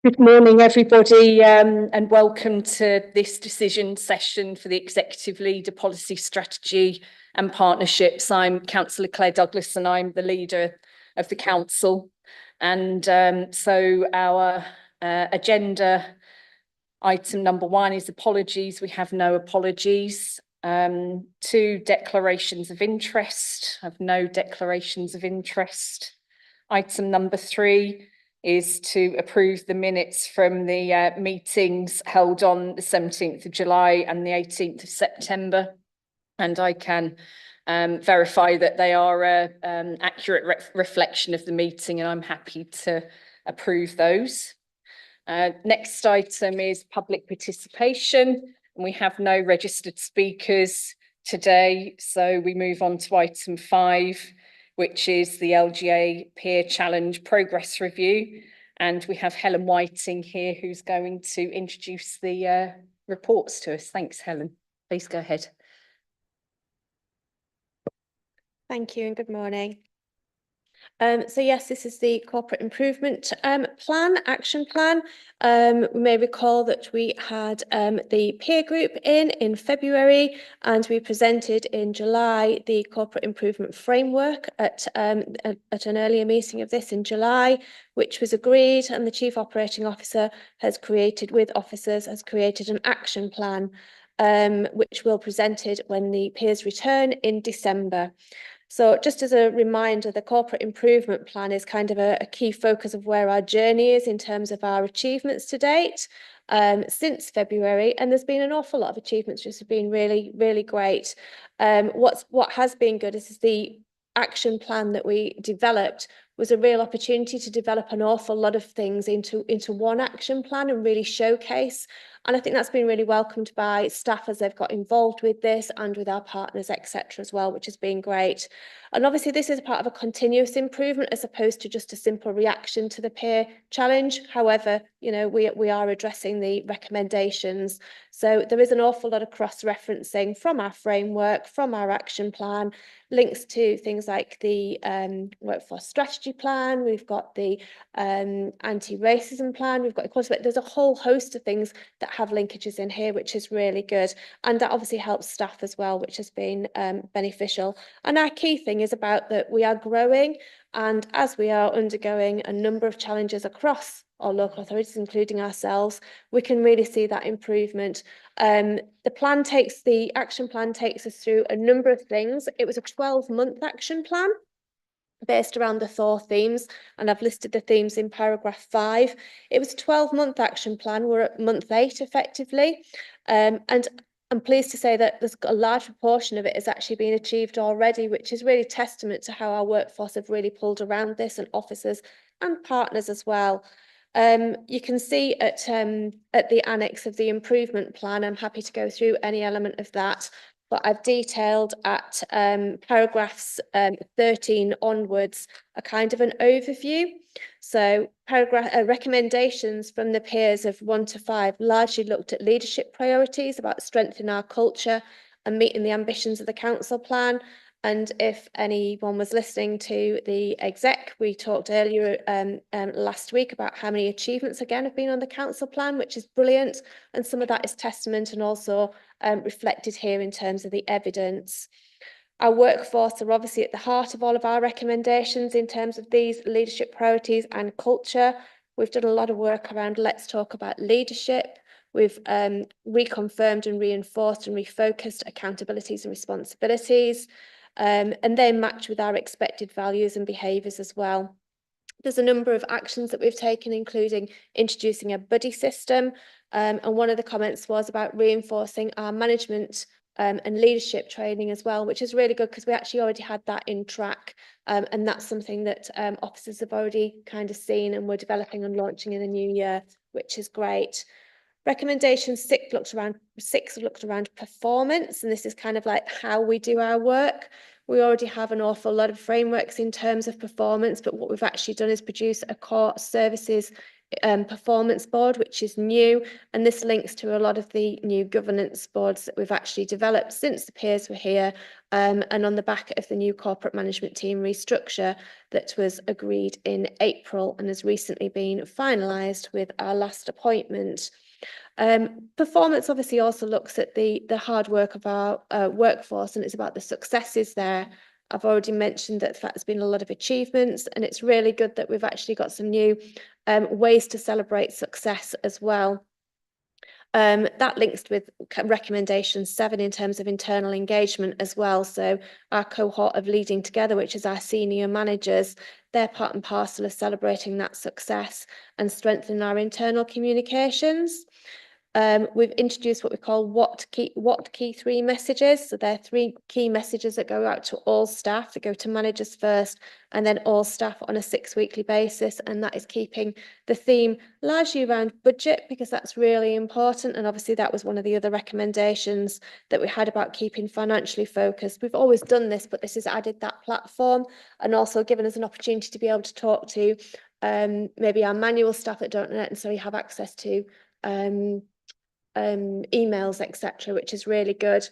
Good morning, everybody, and welcome to this decision session for the Executive Leader Policy Strategy and Partnerships. I'm Councillor Claire Douglas and I'm the leader of the Council. And so our agenda item number 1 is apologies. We have no apologies. 2, declarations of interest. I have no declarations of interest. Item number 3 is to approve the minutes from the meetings held on the 17th of July and the 18th of September. And I can verify that they are an accurate reflection of the meeting, and I'm happy to approve those. Next item is public participation, and we have no registered speakers today. So we move on to item 5, which is the LGA Peer Challenge Progress Review. And we have Helen Whiting here, who's going to introduce the reports to us. Thanks, Helen. Please go ahead. Thank you and good morning. So yes, this is the corporate improvement action plan. We may recall that we had the peer group in February, and we presented in July the corporate improvement framework at an earlier meeting of this in July, which was agreed, and the Chief Operating Officer has created an action plan, which will be presented when the peers return in December. So just as a reminder, the corporate improvement plan is kind of a key focus of where our journey is in terms of our achievements to date since February. And there's been an awful lot of achievements, which have been really, really great. What has been good is the action plan that we developed was a real opportunity to develop an awful lot of things into one action plan and really showcase. And I think that's been really welcomed by staff as they've got involved with this and with our partners, etc. as well, which has been great. And obviously this is part of a continuous improvement as opposed to just a simple reaction to the peer challenge. However, you know, we are addressing the recommendations. So there is an awful lot of cross-referencing from our framework, from our action plan, links to things like the workforce strategy plan, we've got the anti-racism plan, we've got equality. There's a whole host of things that have linkages in here, which is really good. And that obviously helps staff as well, which has been beneficial. And our key thing is about that we are growing, and as we are undergoing a number of challenges across our local authorities, including ourselves, we can really see that improvement. The action plan takes us through a number of things. It was a 12-month action plan based around the Thor themes, and I've listed the themes in paragraph 5. It was a 12-month action plan. We're at month 8 effectively, and I'm pleased to say that there's a large proportion of it has actually been achieved already, which is really testament to how our workforce have really pulled around this, and officers and partners as well. You can see at the annex of the improvement plan, I'm happy to go through any element of that, but I've detailed at paragraphs 13 onwards a kind of an overview. So recommendations from the peers of 1 to 5 largely looked at leadership priorities about strengthening our culture and meeting the ambitions of the council plan. And if anyone was listening to the exec, we talked earlier last week about how many achievements again have been on the council plan, which is brilliant. And some of that is testament and also reflected here in terms of the evidence. Our workforce are obviously at the heart of all of our recommendations in terms of these leadership priorities and culture. We've done a lot of work around let's talk about leadership. We've reconfirmed and reinforced and refocused accountabilities and responsibilities. And they match with our expected values and behaviours as well. There's a number of actions that we've taken, including introducing a buddy system. And one of the comments was about reinforcing our management and leadership training as well, which is really good because we actually already had that in track. And that's something that officers have already kind of seen and we're developing and launching in the new year, which is great. Recommendation 6 looked around performance, and this is kind of like how we do our work. We already have an awful lot of frameworks in terms of performance, but what we've actually done is produce a core services performance board, which is new, and this links to a lot of the new governance boards that we've actually developed since the peers were here, and on the back of the new corporate management team restructure that was agreed in April and has recently been finalised with our last appointment. Performance obviously also looks at the hard work of our workforce, and it's about the successes there. I've already mentioned that there's been a lot of achievements, and it's really good that we've actually got some new ways to celebrate success as well. That links with recommendation 7 in terms of internal engagement as well. So our cohort of Leading Together, which is our senior managers, they're part and parcel of celebrating that success and strengthening our internal communications. We've introduced what we call what key 3 messages. So there are 3 key messages that go out to all staff, that go to managers first, and then all staff on a 6-weekly basis. And that is keeping the theme largely around budget, because that's really important. And obviously that was one of the other recommendations that we had about keeping financially focused. We've always done this, but this has added that platform and also given us an opportunity to be able to talk to maybe our manual staff that don't necessarily have access to emails, etc., which is really good.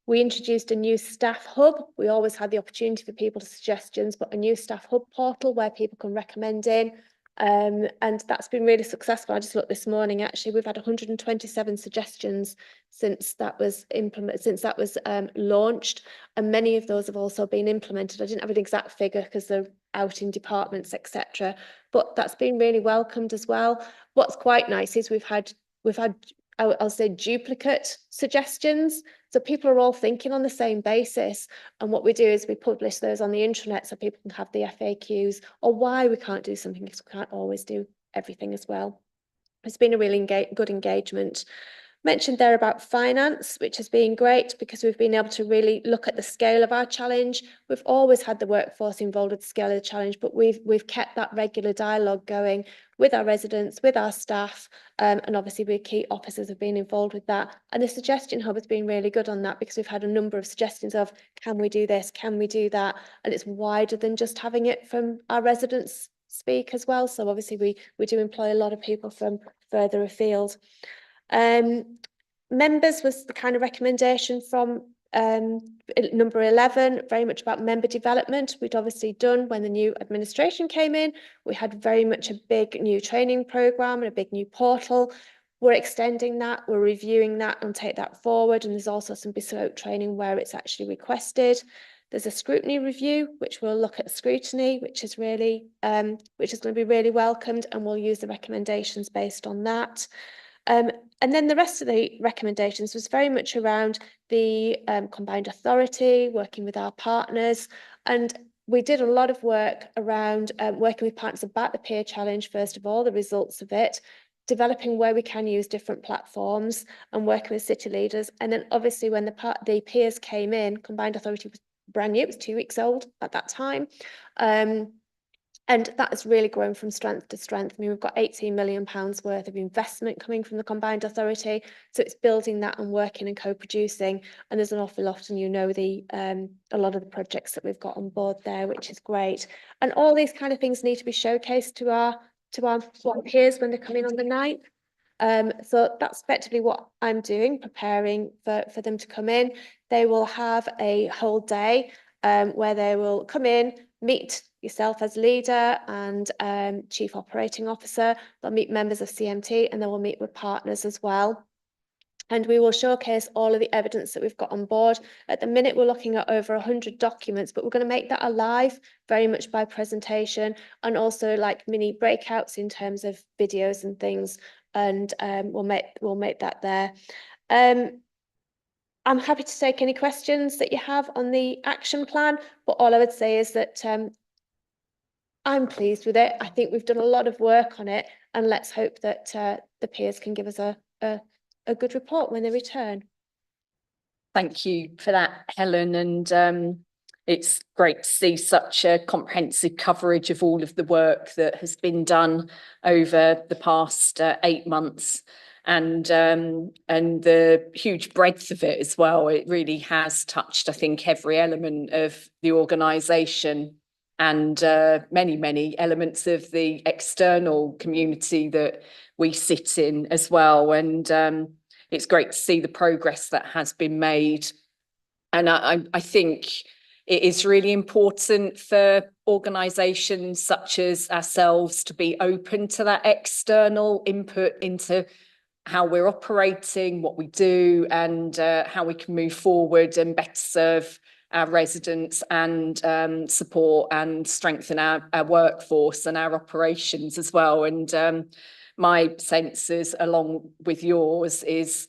We introduced a new staff hub. We always had the opportunity for people to suggestions, but a new staff hub portal where people can recommend in. And that's been really successful. I just looked this morning, actually, we've had 127 suggestions since that was launched, and many of those have also been implemented. I didn't have an exact figure because they're out in departments, etc., but that's been really welcomed as well. What's quite nice is we've had I'll say duplicate suggestions. So people are all thinking on the same basis. And what we do is we publish those on the intranet so people can have the FAQs or why we can't do something, because we can't always do everything as well. It's been a really good engagement. Mentioned there about finance, which has been great because we've been able to really look at the scale of our challenge. We've always had the workforce involved with the scale of the challenge, but we've kept that regular dialogue going with our residents, with our staff, and obviously we key officers have been involved with that. And the suggestion hub has been really good on that because we've had a number of suggestions of, can we do this, can we do that? And it's wider than just having it from our residents speak as well. So obviously we do employ a lot of people from further afield. Members was the kind of recommendation from number 11, very much about member development. We'd obviously done when the new administration came in. We had very much a big new training programme and a big new portal. We're extending that, we're reviewing that and take that forward. And there's also some bespoke training where it's actually requested. There's a scrutiny review, which will look at scrutiny, which is really, which is going to be really welcomed, and we'll use the recommendations based on that. And then the rest of the recommendations was very much around the combined authority, working with our partners. And we did a lot of work around working with partners about the peer challenge, first of all, the results of it, developing where we can use different platforms and working with city leaders. And then obviously when the peers came in, combined authority was brand new, it was 2 weeks old at that time. And that has really grown from strength to strength. I mean, we've got £18 million worth of investment coming from the combined authority. So it's building that and working and co-producing. And there's an awful lot, and you know, a lot of the projects that we've got on board there, which is great. And all these kind of things need to be showcased to our peers when they come in on the 9th. So that's effectively what I'm doing, preparing for them to come in. They will have a whole day where they will come in, meet yourself as leader and chief operating officer. They'll meet members of CMT, and they will meet with partners as well. And we will showcase all of the evidence that we've got on board. At the minute, we're looking at over 100 documents, but we're going to make that alive very much by presentation, and also like mini breakouts in terms of videos and things. And we'll make that there. I'm happy to take any questions that you have on the action plan, but all I would say is that I'm pleased with it. I think we've done a lot of work on it, and let's hope that the peers can give us a good report when they return. Thank you for that, Helen. And it's great to see such a comprehensive coverage of all of the work that has been done over the past 8 months. And the huge breadth of it as well. It really has touched, I think, every element of the organisation. and many elements of the external community that we sit in as well. And it's great to see the progress that has been made. And I think it is really important for organisations such as ourselves to be open to that external input into how we're operating, what we do, and how we can move forward and better serve our residents and support and strengthen our workforce and our operations as well. And my sense is, along with yours, is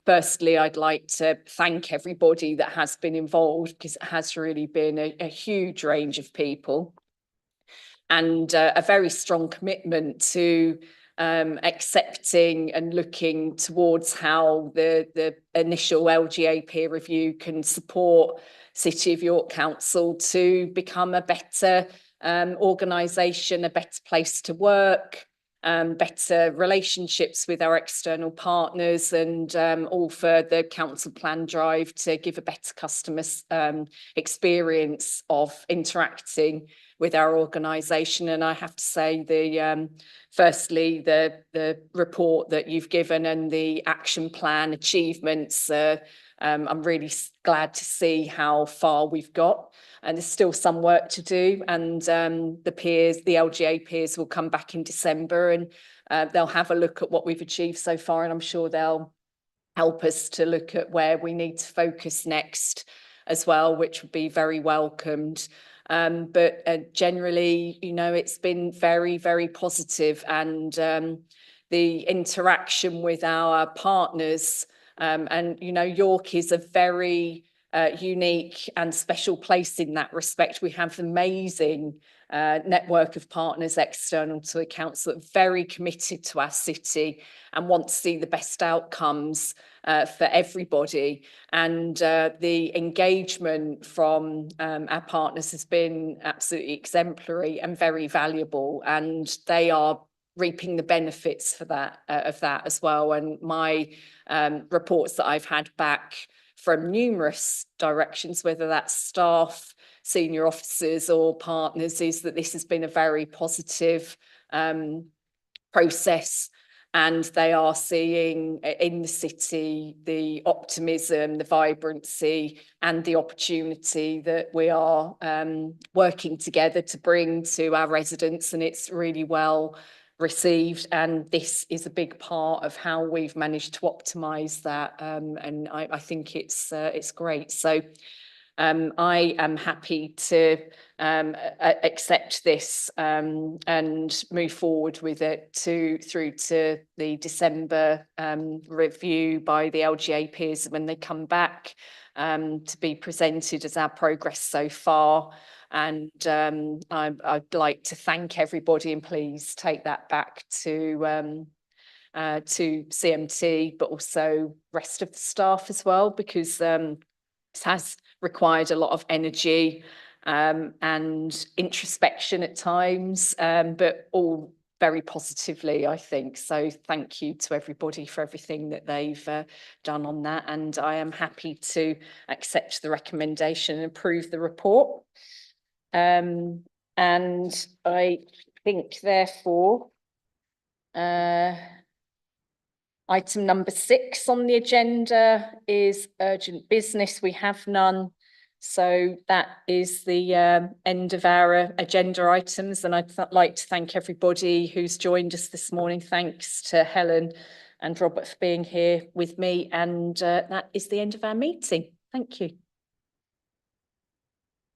firstly, I'd like to thank everybody that has been involved, because it has really been a huge range of people, and a very strong commitment to accepting and looking towards how the initial LGA peer review can support City of York Council to become a better organisation, a better place to work, better relationships with our external partners, and all for the council plan drive to give a better customer experience of interacting with our organisation. And I have to say, firstly, the report that you've given and the action plan achievements, I'm really glad to see how far we've got, and there's still some work to do. And the LGA peers will come back in December, and they'll have a look at what we've achieved so far, and I'm sure they'll help us to look at where we need to focus next as well, which would be very welcomed. But generally, it's been very positive, and the interaction with our partners, and York is a very unique and special place in that respect. We have an amazing network of partners external to the council, very committed to our city and want to see the best outcomes for everybody. And the engagement from our partners has been absolutely exemplary and very valuable, and they are reaping the benefits for that of that as well. And my reports that I've had back from numerous directions, whether that's staff, senior officers or partners, is that this has been a very positive process, and they are seeing in the city the optimism, the vibrancy and the opportunity that we are working together to bring to our residents, and it's really well received. And this is a big part of how we've managed to optimise that, and I think it's great. So I am happy to accept this and move forward with it through to the December review by the LGA peers when they come back to be presented as our progress so far. And I'd like to thank everybody, and please take that back to CMT, but also rest of the staff as well, because this has required a lot of energy and introspection at times, but all very positively, I think. So thank you to everybody for everything that they've done on that. And I am happy to accept the recommendation and approve the report. And I think, therefore, item number 6 on the agenda is urgent business. We have none. So that is the end of our agenda items. And I'd like to thank everybody who's joined us this morning. Thanks to Helen and Robert for being here with me. And that is the end of our meeting. Thank you.